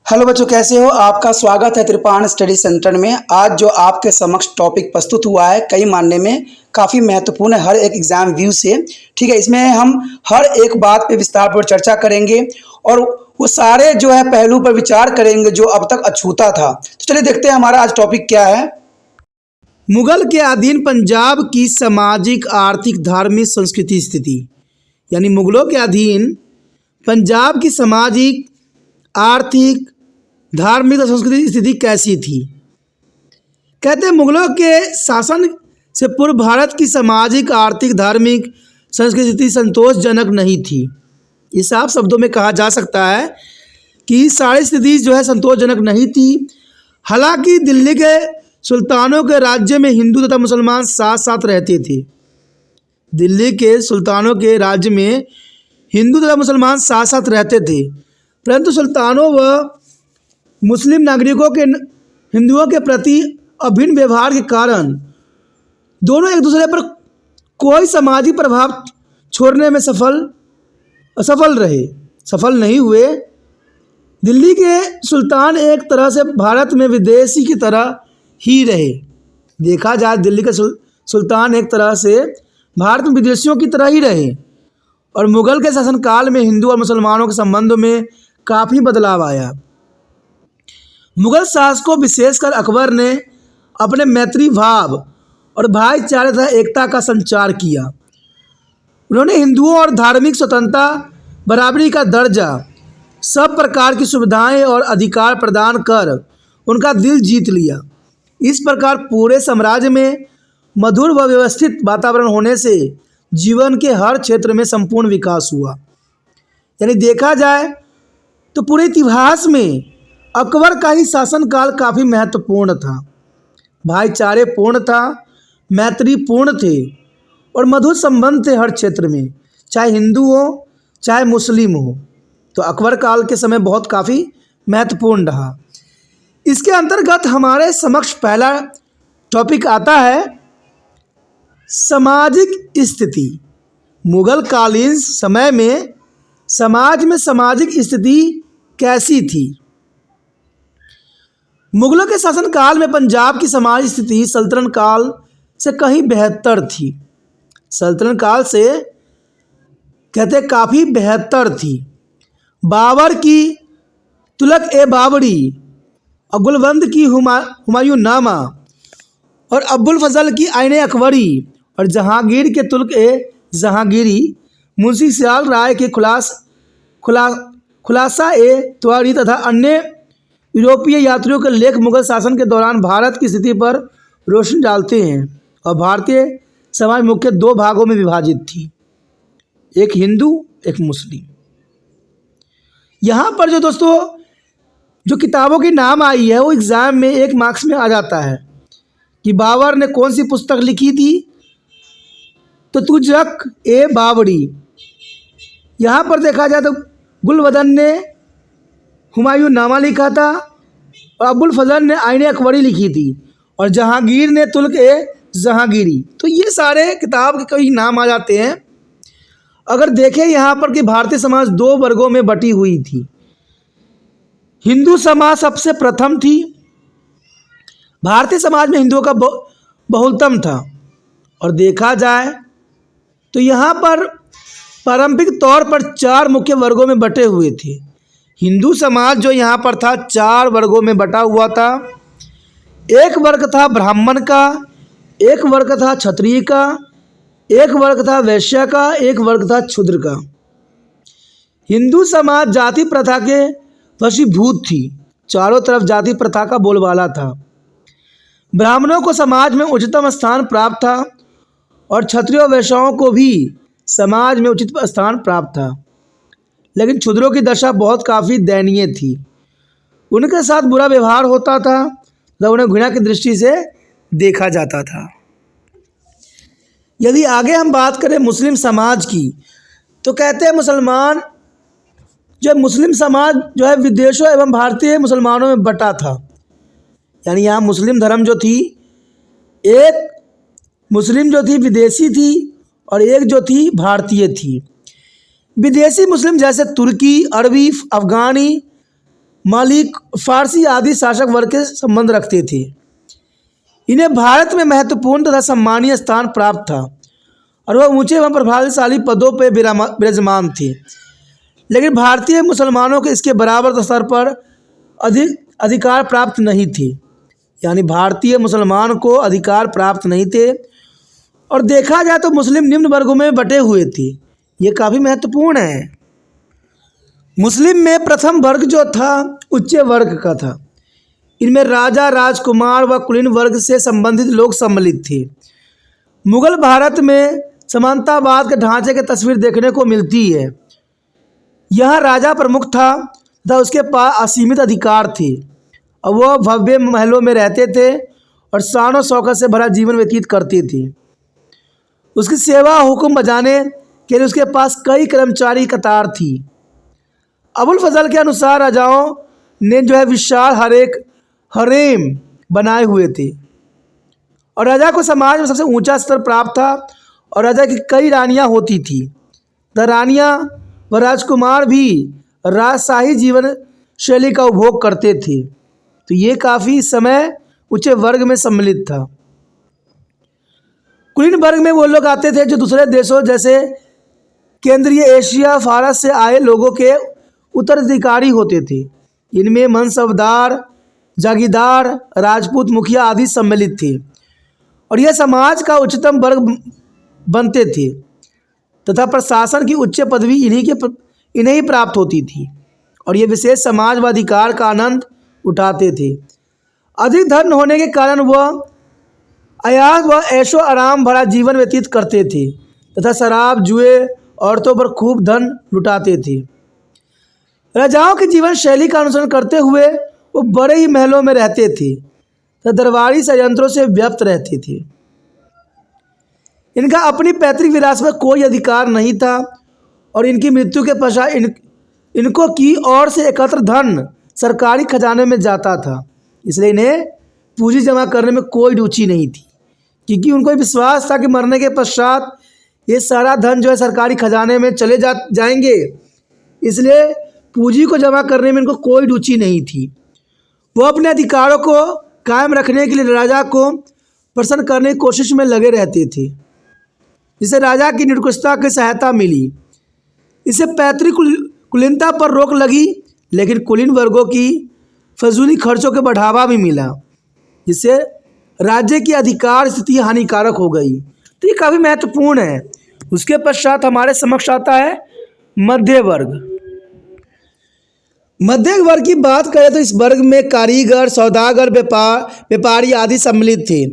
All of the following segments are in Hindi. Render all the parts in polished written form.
हेलो बच्चों, कैसे हो? आपका स्वागत है त्रिपाण स्टडी सेंटर में। आज जो आपके समक्ष टॉपिक प्रस्तुत हुआ है कई मानने में काफ़ी महत्वपूर्ण है हर एक एग्जाम व्यू से। ठीक है, इसमें हम हर एक बात पे विस्तारपूर्वक चर्चा करेंगे और वो सारे जो है पहलू पर विचार करेंगे जो अब तक अछूता था। तो चलिए देखते हैं हमारा आज टॉपिक क्या है। मुगल के अधीन पंजाब की सामाजिक, आर्थिक, धार्मिक, संस्कृति स्थिति। यानी मुगलों के अधीन पंजाब की सामाजिक, आर्थिक, धार्मिक और सांस्कृतिक स्थिति कैसी थी? कहते हैं मुगलों के शासन से पूर्व भारत की सामाजिक, आर्थिक, धार्मिक, सांस्कृतिक स्थिति संतोषजनक नहीं थी। ये साफ शब्दों में कहा जा सकता है कि सारी स्थिति जो है संतोषजनक नहीं थी। हालांकि दिल्ली के सुल्तानों के राज्य में हिंदू तथा मुसलमान साथ साथ रहते थे। दिल्ली के सुल्तानों के राज्य में हिंदू तथा मुसलमान साथ साथ रहते थे, परंतु सुल्तानों व मुस्लिम नागरिकों के हिंदुओं के प्रति अभिन्न व्यवहार के कारण दोनों एक दूसरे पर कोई सामाजिक प्रभाव छोड़ने में सफल नहीं हुए। दिल्ली के सुल्तान एक तरह से भारत में विदेशी की तरह ही रहे। देखा जाए दिल्ली के सुल्तान एक तरह से भारत में विदेशियों की तरह ही रहे और मुगल के शासनकाल में हिंदू और मुसलमानों के संबंधों में काफ़ी बदलाव आया। मुगल शासकों विशेषकर अकबर ने अपने मैत्री भाव और भाईचारे तथा एकता का संचार किया। उन्होंने हिंदुओं और धार्मिक स्वतंत्रता, बराबरी का दर्जा, सब प्रकार की सुविधाएं और अधिकार प्रदान कर उनका दिल जीत लिया। इस प्रकार पूरे साम्राज्य में मधुर व व्यवस्थित वातावरण होने से जीवन के हर क्षेत्र में संपूर्ण विकास हुआ। यानी देखा जाए तो पूरे इतिहास में अकबर का ही शासनकाल काफ़ी महत्वपूर्ण था। भाईचारे पूर्ण था, मैत्री पूर्ण थे और मधुर संबंध थे हर क्षेत्र में, चाहे हिंदू हो चाहे मुस्लिम हो। तो अकबर काल के समय बहुत काफ़ी महत्वपूर्ण रहा। इसके अंतर्गत हमारे समक्ष पहला टॉपिक आता है सामाजिक स्थिति। मुगल कालीन समय में समाज में सामाजिक स्थिति कैसी थी? मुगलों के शासनकाल में पंजाब की समाज स्थिति सल्तनत काल से कहीं बेहतर थी। सल्तनत काल से कहते काफ़ी बेहतर थी। बाबर की तुगलक ए बाबरी, गुलबंद की हुमायूं नामा और अब्बुल फजल की आईने अकबरी और जहांगीर के तुगलक ए जहांगीरी, मुंशी सियाल राय के खुलासा ए त्वारी तथा अन्य यूरोपीय यात्रियों के लेख मुगल शासन के दौरान भारत की स्थिति पर रोशनी डालते हैं। और भारतीय समाज मुख्य दो भागों में विभाजित थी, एक हिंदू एक मुस्लिम। यहाँ पर जो दोस्तों जो किताबों की नाम आई है वो एग्ज़ाम में 1 मार्क्स में आ जाता है कि बाबर ने कौन सी पुस्तक लिखी थी, तो तुगलक ए बाबरी। यहाँ पर देखा जाए तो गुलबदन ने हुमायूं नामा लिखा था और अब्बुल फजल ने आईने अकबरी लिखी थी और जहांगीर ने तुगलक ए जहांगीरी। तो ये सारे किताब के कई नाम आ जाते हैं। अगर देखें यहाँ पर कि भारतीय समाज 2 वर्गों में बटी हुई थी। हिंदू समाज सबसे प्रथम थी। भारतीय समाज में हिंदुओं का बहुलतम था और देखा जाए तो यहाँ पर पारंपरिक तौर पर 4 मुख्य वर्गों में बटे हुए थे। हिंदू समाज जो यहाँ पर था 4 वर्गों में बटा हुआ था। एक वर्ग था ब्राह्मण का, एक वर्ग था क्षत्रिय का, एक वर्ग था वैश्य का, एक वर्ग था शूद्र का। हिंदू समाज जाति प्रथा के वशीभूत थी। चारों तरफ जाति प्रथा का बोलबाला था। ब्राह्मणों को समाज में उच्चतम स्थान प्राप्त था और क्षत्रियों वैश्यों को भी समाज में उचित स्थान प्राप्त था। लेकिन शूद्रों की दशा बहुत काफ़ी दयनीय थी। उनके साथ बुरा व्यवहार होता था, तो उन्हें घृणा की दृष्टि से देखा जाता था। यदि आगे हम बात करें मुस्लिम समाज की, तो कहते हैं मुस्लिम समाज जो है विदेशों एवं भारतीय मुसलमानों में बटा था। यानी यहाँ मुस्लिम धर्म जो थी, एक मुस्लिम जो थी विदेशी थी और एक जो थी भारतीय थी। विदेशी मुस्लिम जैसे तुर्की, अरबी, अफ़गानी मालिक, फारसी आदि शासक वर्ग के संबंध रखते थे। इन्हें भारत में महत्वपूर्ण तथा सम्मानीय स्थान प्राप्त था और वह ऊंचे एवं प्रभावशाली पदों पर विराजमान थे। लेकिन भारतीय मुसलमानों को इसके बराबर स्तर पर अधिकार प्राप्त नहीं थे। यानी भारतीय मुसलमान को अधिकार प्राप्त नहीं थे। और देखा जाए तो मुस्लिम निम्न वर्गों में बटे हुए थे। ये काफ़ी महत्वपूर्ण है। मुस्लिम में प्रथम वर्ग जो था उच्च वर्ग का था। इनमें राजा, राजकुमार व कुलीन वर्ग से संबंधित लोग सम्मिलित थे। मुगल भारत में समानतावाद के ढांचे की तस्वीर देखने को मिलती है। यह राजा प्रमुख था तथा उसके पास असीमित अधिकार थे और वह भव्य महलों में रहते थे और शान और शौकत से भरा जीवन व्यतीत करते थे। उसकी सेवा हुक्म बजाने के लिए उसके पास कई कर्मचारी कतार थी। अबुल फजल के अनुसार राजाओं ने जो है विशाल हरेम बनाए हुए थे और राजा को समाज में सबसे ऊंचा स्तर प्राप्त था और राजा की कई रानियां होती थी। रानियां व राजकुमार भी राजशाही जीवन शैली का उपभोग करते थे। तो ये काफ़ी समय उच्च वर्ग में सम्मिलित था। कुलीन वर्ग में वो लोग आते थे जो दूसरे देशों जैसे केंद्रीय एशिया, फारस से आए लोगों के उत्तराधिकारी होते थे। इनमें मनसबदार, जागीरदार, राजपूत, मुखिया आदि सम्मिलित थे और यह समाज का उच्चतम वर्ग बनते थे तथा प्रशासन की उच्च पदवी इन्हें ही प्राप्त होती थी और ये विशेष समाज व अधिकार का आनंद उठाते थे। अधिक धन होने के कारण वह अयास व ऐशो आराम भरा जीवन व्यतीत करते थे तथा शराब, जुए, औरतों पर खूब धन लुटाते थे। राजाओं की जीवन शैली का अनुसरण करते हुए वो बड़े ही महलों में रहते थे तथा दरबारी षड्यंत्रों से व्यस्त रहते थे। इनका अपनी पैतृक विरासत में कोई अधिकार नहीं था और इनकी मृत्यु के पश्चात इनको की ओर से एकत्र धन सरकारी खजाने में जाता था। इसलिए इन्हें पूंजी जमा करने में कोई रुचि नहीं थी क्योंकि उनको विश्वास था कि मरने के पश्चात ये सारा धन जो है सरकारी खजाने में चले जाएंगे। इसलिए पूंजी को जमा करने में इनको कोई रुचि नहीं थी। वो अपने अधिकारों को कायम रखने के लिए राजा को प्रसन्न करने की कोशिश में लगे रहते थे, जिससे राजा की निरंकुशता की सहायता मिली। इससे पैतृक कुलीनता पर रोक लगी, लेकिन कुलीन वर्गों की फजूली खर्चों के बढ़ावा भी मिला, जिससे राज्य की अधिकार स्थिति हानिकारक हो गई। तो ये काफ़ी महत्वपूर्ण है। उसके पश्चात हमारे समक्ष आता है मध्य वर्ग। मध्य वर्ग की बात करें तो इस वर्ग में कारीगर, सौदागर, व्यापारी आदि सम्मिलित थे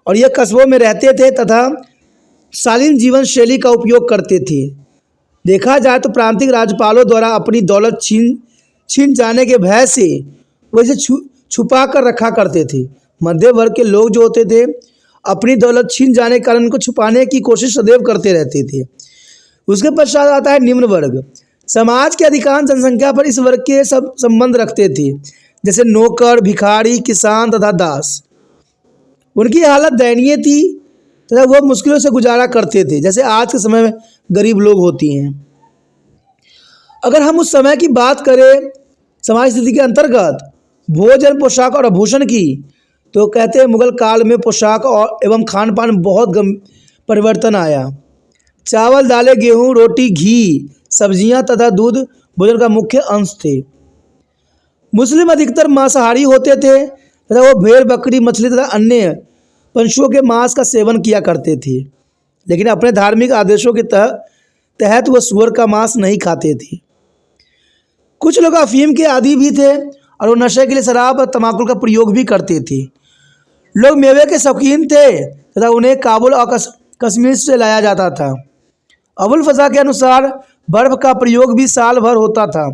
और ये कस्बों में रहते थे तथा शालीन जीवन शैली का उपयोग करते थे। देखा जाए तो प्रांतिक राज्यपालों द्वारा अपनी दौलत छीन जाने के भय से वो इसे छुपा कर रखा करते थे। मध्य वर्ग के लोग जो होते थे अपनी दौलत छीन जाने के कारण उनको छुपाने की कोशिश सदैव करते रहते थे। उसके पश्चात आता है निम्न वर्ग। समाज के अधिकांश जनसंख्या पर इस वर्ग के सब संबंध रखते थे, जैसे नौकर, भिखारी, किसान तथा दास। उनकी हालत दयनीय थी तथा वह मुश्किलों से गुजारा करते थे, जैसे आज के समय में गरीब लोग होती हैं। अगर हम उस समय की बात करें समाज स्थिति के अंतर्गत भोजन, पोशाक और आभूषण की, तो कहते हैं मुगल काल में पोशाक और एवं खान पान में बहुत परिवर्तन आया। चावल, दालें, गेहूँ, रोटी, घी, सब्जियां तथा दूध भोजन का मुख्य अंश थे। मुस्लिम अधिकतर मांसाहारी होते थे तथा वो भेड़, बकरी, मछली तथा अन्य पशुओं के मांस का सेवन किया करते थे, लेकिन अपने धार्मिक आदेशों के तहत वो सूअर का मांस नहीं खाते थे। कुछ लोग अफीम के आदी भी थे और वो नशे के लिए शराब और तंबाकू का प्रयोग भी करते थे। लोग मेवे के शौकीन थे तथा उन्हें काबुल और कश्मीर से लाया जाता था। अबुल फजा के अनुसार बर्फ़ का प्रयोग भी साल भर होता था।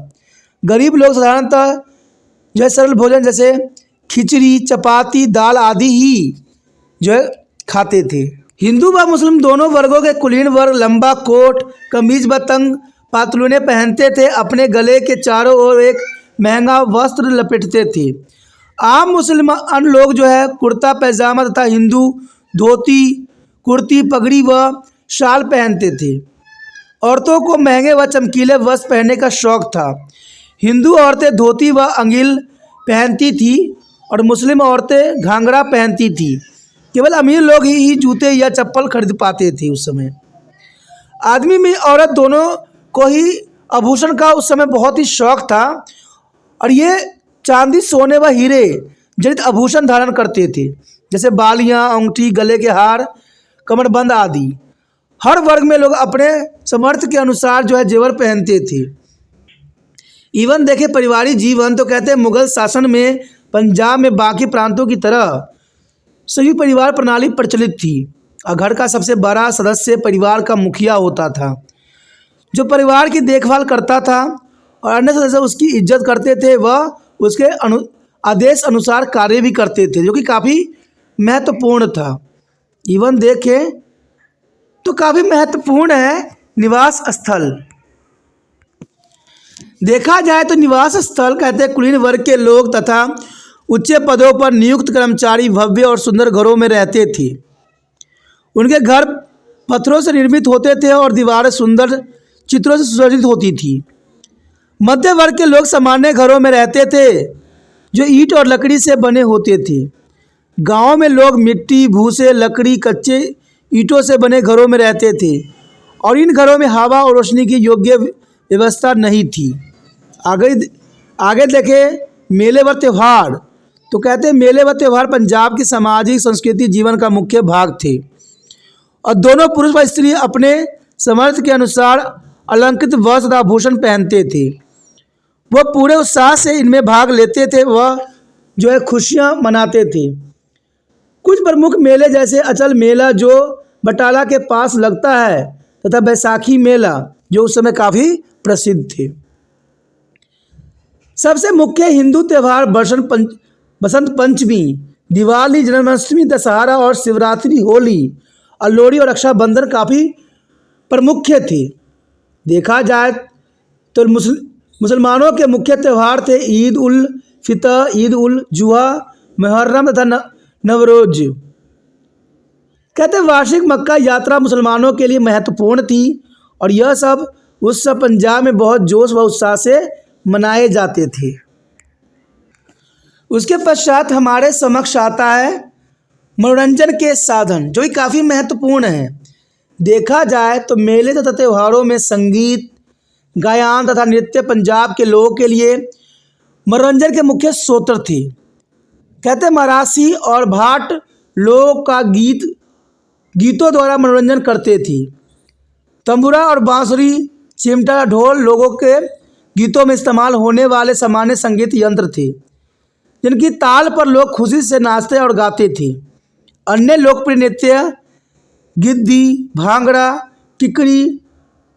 गरीब लोग साधारणतः जो है सरल भोजन जैसे खिचड़ी, चपाती, दाल आदि ही जो है खाते थे। हिंदू व मुस्लिम दोनों वर्गों के कुलीन वर्ग लंबा कोट, कमीज व तंग पातलूने पहनते थे। अपने गले के चारों ओर एक महंगा वस्त्र लपेटते थे। आम मुसलमान लोग जो है कुर्ता पैजामा तथा हिंदू धोती, कुर्ती, पगड़ी व शाल पहनते थे। औरतों को महंगे व चमकीले वस्त्र पहनने का शौक था। हिंदू औरतें धोती व अंगिल पहनती थी और मुस्लिम औरतें घाघरा पहनती थी। केवल अमीर लोग ही जूते या चप्पल खरीद पाते थे उस समय। आदमी में औरत दोनों को ही आभूषण का उस समय बहुत ही शौक था और ये चांदी, सोने व हीरे जनित आभूषण धारण करते थे, जैसे बालियां, अंगूठी, गले के हार, कमरबंद आदि। हर वर्ग में लोग अपने सामर्थ्य के अनुसार जो है जेवर पहनते थे। इवन देखे पारिवारिक जीवन तो कहते हैं मुगल शासन में पंजाब में बाकी प्रांतों की तरह संयुक्त परिवार प्रणाली प्रचलित थी और घर का सबसे बड़ा सदस्य परिवार का मुखिया होता था, जो परिवार की देखभाल करता था और अन्य सदस्य उसकी इज्जत करते थे। वह उसके आदेश अनुसार कार्य भी करते थे, जो कि काफ़ी महत्वपूर्ण था। इवन देखें तो काफ़ी महत्वपूर्ण है निवास स्थल। देखा जाए तो निवास स्थल कहते हैं कुलीन वर्ग के लोग तथा उच्च पदों पर नियुक्त कर्मचारी भव्य और सुंदर घरों में रहते थे। उनके घर पत्थरों से निर्मित होते थे और दीवारें सुंदर चित्रों से सुसज्जित होती थी। मध्य वर्ग के लोग सामान्य घरों में रहते थे जो ईंट और लकड़ी से बने होते थे। गाँव में लोग मिट्टी, भूसे, लकड़ी, कच्चे ईंटों से बने घरों में रहते थे और इन घरों में हवा और रोशनी की योग्य व्यवस्था नहीं थी। आगे देखें मेले व त्यौहार तो कहते हैं मेले व त्यौहार पंजाब की सामाजिक संस्कृति जीवन का मुख्य भाग थे और दोनों पुरुष व स्त्री अपने सामर्थ्य के अनुसार अलंकृत वस्त्र तथा आभूषण पहनते थे। वह पूरे उत्साह से इनमें भाग लेते थे। वह जो है खुशियाँ मनाते थे। कुछ प्रमुख मेले जैसे अचल मेला जो बटाला के पास लगता है तथा बैसाखी मेला जो उस समय काफ़ी प्रसिद्ध थे। सबसे मुख्य हिंदू त्यौहार बसंत पंचमी, दिवाली, जन्माष्टमी, दशहरा और शिवरात्रि, होली और लोहड़ी और रक्षाबंधन काफ़ी प्रमुख थे। देखा जाए तो मुसलमानों के मुख्य त्यौहार थे ईद उल फितर, ईद उल जुहा, मुहर्रम तथा नवरोज। कहते वार्षिक मक्का यात्रा मुसलमानों के लिए महत्वपूर्ण थी और यह सब उस सब पंजाब में बहुत जोश व उत्साह से मनाए जाते थे। उसके पश्चात हमारे समक्ष आता है मनोरंजन के साधन, जो कि काफ़ी महत्वपूर्ण है। देखा जाए तो मेले तथा त्योहारों में संगीत, गायन तथा नृत्य पंजाब के लोगों के लिए मनोरंजन के मुख्य स्रोत थे। कहते मरासी और भाट लोग का गीतों द्वारा मनोरंजन करते थे। तंबूरा और बांसुरी, चिमटा, ढोल लोगों के गीतों में इस्तेमाल होने वाले सामान्य संगीत यंत्र थे, जिनकी ताल पर लोग खुशी से नाचते और गाते थे। अन्य लोकप्रिय नृत्य गिद्दी, भांगड़ा, टिकड़ी,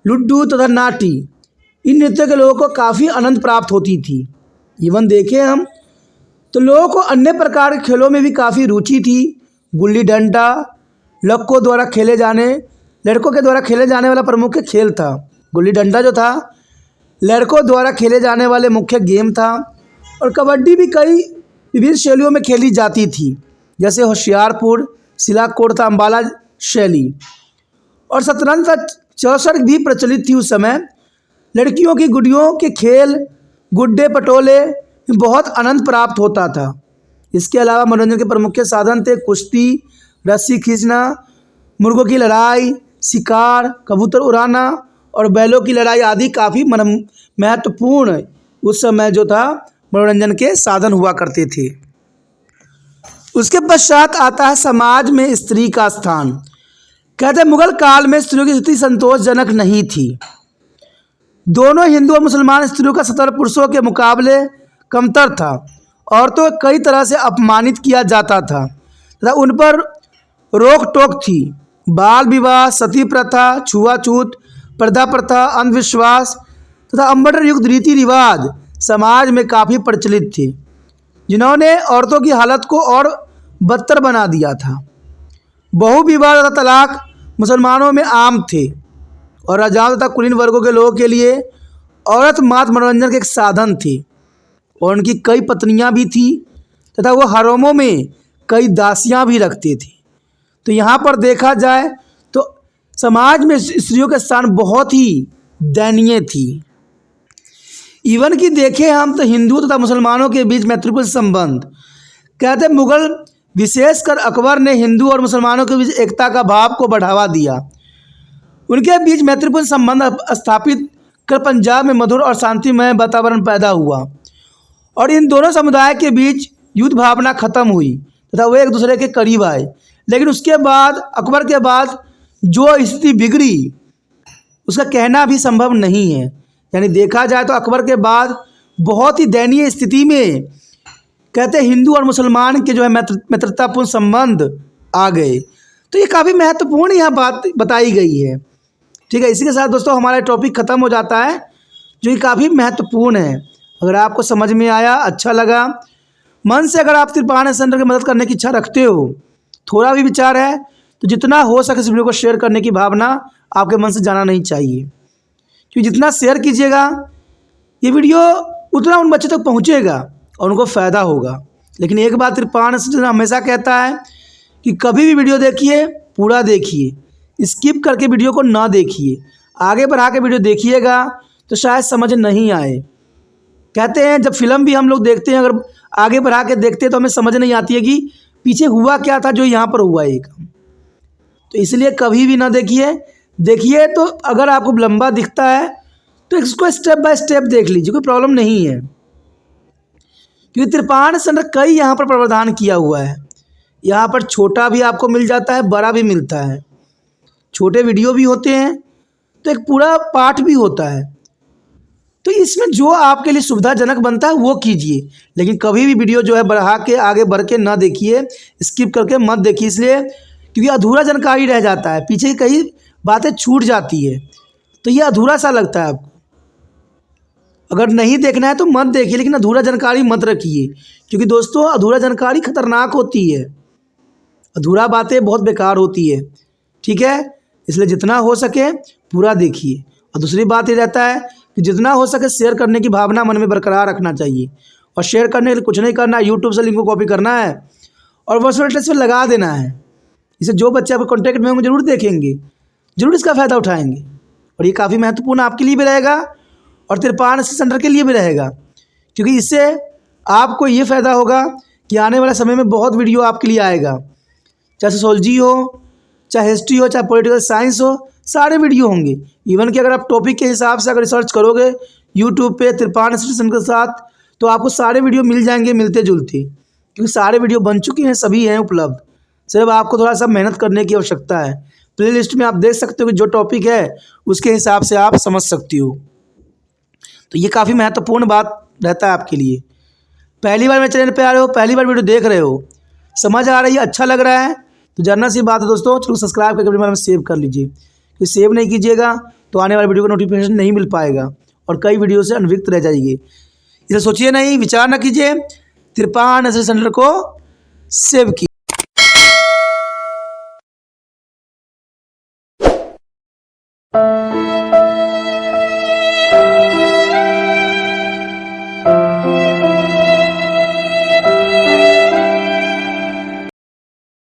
लुड्डू तथा नाटी, इन नृत्यों के लोगों को काफ़ी आनंद प्राप्त होती थी। इवन देखें हम तो लोगों को अन्य प्रकार के खेलों में भी काफ़ी रुचि थी। गुल्ली डंडा लड़कों के द्वारा खेले जाने वाला प्रमुख खेल था। गुल्ली डंडा जो था लड़कों द्वारा खेले जाने वाले मुख्य गेम था और कबड्डी भी कई विभिन्न शैलियों में खेली जाती थी, जैसे होशियारपुर, सिलाकोट तथा अम्बाला शैली। और शतरंज तथा चौसर भी प्रचलित थी उस समय। लड़कियों की गुड़ियों के खेल, गुड्डे पटोले में बहुत आनंद प्राप्त होता था। इसके अलावा मनोरंजन के प्रमुख साधन थे कुश्ती, रस्सी खींचना, मुर्गों की लड़ाई, शिकार, कबूतर उड़ाना और बैलों की लड़ाई आदि काफ़ी महत्वपूर्ण उस समय जो था मनोरंजन के साधन हुआ करते थे। उसके पश्चात आता है समाज में स्त्री का स्थान। कहते हैं मुगल काल में स्त्रियों की स्थिति संतोषजनक नहीं थी। दोनों हिंदू और मुसलमान स्त्रियों का स्तर पुरुषों के मुकाबले कमतर था। औरतों को कई तरह से अपमानित किया जाता था तथा उन पर रोक टोक थी। बाल विवाह, सती प्रथा, छुआछूत, पर्दा प्रथा, अंधविश्वास तथा अम्बटर युक्त रीति रिवाज समाज में काफ़ी प्रचलित थे, जिन्होंने औरतों की हालत को और बदतर बना दिया था। बहुविवाह तथा तलाक मुसलमानों में आम थे और राजाओं तथा कुलीन वर्गों के लोगों के लिए औरत मात्र मनोरंजन के एक साधन थी और उनकी कई पत्नियां भी थी तथा वो हरमों में कई दासियां भी रखते थे। तो यहाँ पर देखा जाए तो समाज में स्त्रियों का स्थान बहुत ही दयनीय थी। इवन कि देखें हम तो हिंदुओं तथा मुसलमानों के बीच मैत्रीपूर्ण संबंध। कहते मुगल विशेषकर अकबर ने हिंदू और मुसलमानों के बीच एकता का भाव को बढ़ावा दिया। उनके बीच मैत्रीपूर्ण संबंध स्थापित कर पंजाब में मधुर और शांतिमय वातावरण पैदा हुआ और इन दोनों समुदाय के बीच युद्ध भावना खत्म हुई तथा वे एक दूसरे के करीब आए। लेकिन उसके बाद अकबर के बाद जो स्थिति बिगड़ी उसका कहना भी संभव नहीं है। यानी देखा जाए तो अकबर के बाद बहुत ही दयनीय स्थिति में कहते हिंदू और मुसलमान के जो है मित्रतापूर्ण संबंध आ गए। तो ये काफ़ी महत्वपूर्ण यहाँ बात बताई गई है। ठीक है, इसी के साथ दोस्तों हमारा टॉपिक ख़त्म हो जाता है जो कि काफ़ी महत्वपूर्ण है। अगर आपको समझ में आया, अच्छा लगा, मन से अगर आप तिरपान सेंटर की मदद करने की इच्छा रखते हो, थोड़ा भी विचार है तो जितना हो सके इस वीडियो को शेयर करने की भावना आपके मन से जाना नहीं चाहिए, क्योंकि जितना शेयर कीजिएगा ये वीडियो उतना उन बच्चों तक पहुँचेगा और उनको फ़ायदा होगा। लेकिन एक बात तिरपान सेंटर हमेशा कहता है कि कभी भी वीडियो देखिए पूरा देखिए, स्किप करके वीडियो को ना देखिए, आगे बढ़ा के वीडियो देखिएगा तो शायद समझ नहीं आए। कहते हैं जब फिल्म भी हम लोग देखते हैं अगर आगे बढ़ा के देखते हैं तो हमें समझ नहीं आती है कि पीछे हुआ क्या था जो यहाँ पर हुआ एक। तो इसलिए कभी भी ना देखिए तो अगर आपको लंबा दिखता है तो इसको स्टेप बाय स्टेप देख लीजिए, कोई प्रॉब्लम नहीं है। क्योंकि तिरपान सेंटर कई यहाँ पर प्रावधान किया हुआ है। यहाँ पर छोटा भी आपको मिल जाता है, बड़ा भी मिलता है, छोटे वीडियो भी होते हैं तो एक पूरा पाठ भी होता है। तो इसमें जो आपके लिए सुविधाजनक बनता है वो कीजिए, लेकिन कभी भी वीडियो जो है बढ़ा के आगे बढ़ के ना देखिए, स्किप करके मत देखिए। इसलिए क्योंकि अधूरा जानकारी रह जाता है, पीछे की कई बातें छूट जाती है तो ये अधूरा सा लगता है आपको। अगर नहीं देखना है तो मत देखिए, लेकिन अधूरा जानकारी मत रखिए, क्योंकि दोस्तों अधूरा जानकारी खतरनाक होती है, अधूरा बातें बहुत बेकार होती है। ठीक है, इसलिए जितना हो सके पूरा देखिए। और दूसरी बात ये रहता है कि जितना हो सके शेयर करने की भावना मन में बरकरार रखना चाहिए। और शेयर करने के लिए कुछ नहीं करना है, यूट्यूब से लिंक को कॉपी करना है और वर्चुअल एड्रेस पर लगा देना है। इसे जो बच्चे आपके कॉन्टैक्ट में होंगे जरूर देखेंगे, जरूर इसका फ़ायदा उठाएंगे और ये काफ़ी महत्वपूर्ण आपके लिए भी रहेगा और तिरपान सेंटर के लिए भी रहेगा, क्योंकि इससे आपको ये फ़ायदा होगा कि आने वाले समय में बहुत वीडियो आपके लिए आएगा, चाहे सोशोलॉजी हो, चाहे हिस्ट्री हो, चाहे पॉलिटिकल साइंस हो, सारे वीडियो होंगे। इवन कि अगर आप टॉपिक के हिसाब से अगर रिसर्च करोगे यूट्यूब पे तिरपान सेंटर के साथ तो आपको सारे वीडियो मिल जाएंगे मिलते जुलते, क्योंकि सारे वीडियो बन चुके हैं, सभी हैं उपलब्ध। सिर्फ आपको थोड़ा सा मेहनत करने की आवश्यकता है। प्ले लिस्ट में आप देख सकते हो कि जो टॉपिक है उसके हिसाब से आप समझ सकती हो। तो ये काफ़ी महत्वपूर्ण बात रहता है आपके लिए। पहली बार मेरे चैनल पे आ रहे हो, पहली बार वीडियो देख रहे हो, समझ आ रही है, अच्छा लग रहा है तो जानना सी बात है दोस्तों, चलो सब्सक्राइब करके अपने में सेव कर लीजिए। कि सेव नहीं कीजिएगा तो आने वाले वीडियो का नोटिफिकेशन नहीं मिल पाएगा और कई वीडियो से अनभिज्ञ रह जाएगी। इसे सोचिए नहीं, विचार ना कीजिए, तिरपान सेंटर को सेव कीजिए।